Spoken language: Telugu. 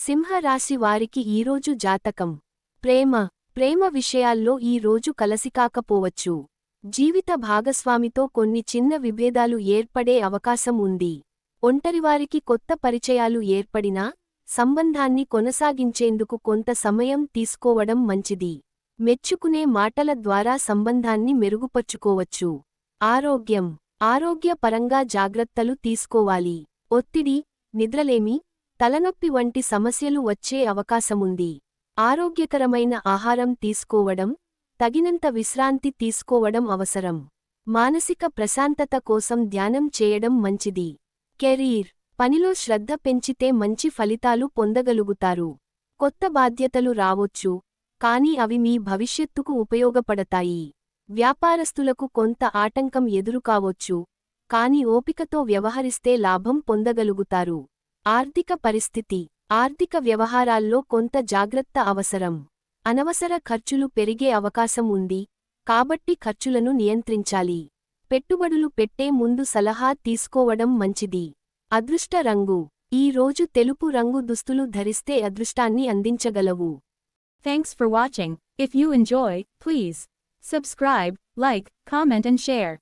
సింహరాశి వారికి ఈరోజు జాతకం. ప్రేమ విషయాల్లో ఈ రోజు కలసికాకపోవచ్చు. జీవిత భాగస్వామితో కొన్ని చిన్న విభేదాలు ఏర్పడే అవకాశం ఉంది. ఒంటరివారికి కొత్త పరిచయాలు ఏర్పడినా, సంబంధాన్ని కొనసాగించేందుకు కొంత సమయం తీసుకోవడం మంచిది. మెచ్చుకునే మాటల ద్వారా సంబంధాన్ని మెరుగుపరుచుకోవచ్చు. ఆరోగ్యపరంగా జాగ్రత్తలు తీసుకోవాలి. ఒత్తిడి, నిద్రలేమి, తలనొప్పి వంటి సమస్యలు వచ్చే అవకాశముంది. ఆరోగ్యకరమైన ఆహారం తీసుకోవడం, తగినంత విశ్రాంతి తీసుకోవడం అవసరం. మానసిక ప్రశాంతత కోసం ధ్యానం చేయడం మంచిది. పనిలో శ్రద్ధ పెంచితే మంచి ఫలితాలు పొందగలుగుతారు. కొత్త బాధ్యతలు రావొచ్చు, కానీ అవి మీ భవిష్యత్తుకు ఉపయోగపడతాయి. వ్యాపారస్తులకు కొంత ఆటంకం ఎదురుకావొచ్చు, కాని ఓపికతో వ్యవహరిస్తే లాభం పొందగలుగుతారు. ఆర్థిక పరిస్థితి. ఆర్థిక వ్యవహారాల్లో కొంత జాగ్రత్త అవసరం. అనవసర ఖర్చులు పెరిగే అవకాశం ఉంది, కాబట్టి ఖర్చులను నియంత్రించాలి. పెట్టుబడులు పెట్టే ముందు సలహా తీసుకోవడం మంచిది. అదృష్ట రంగు. ఈ రోజు తెలుపు రంగు దుస్తులు ధరిస్తే అదృష్టాన్ని అందించగలవు. Thanks for watching. If you enjoy, please subscribe, like, comment and share.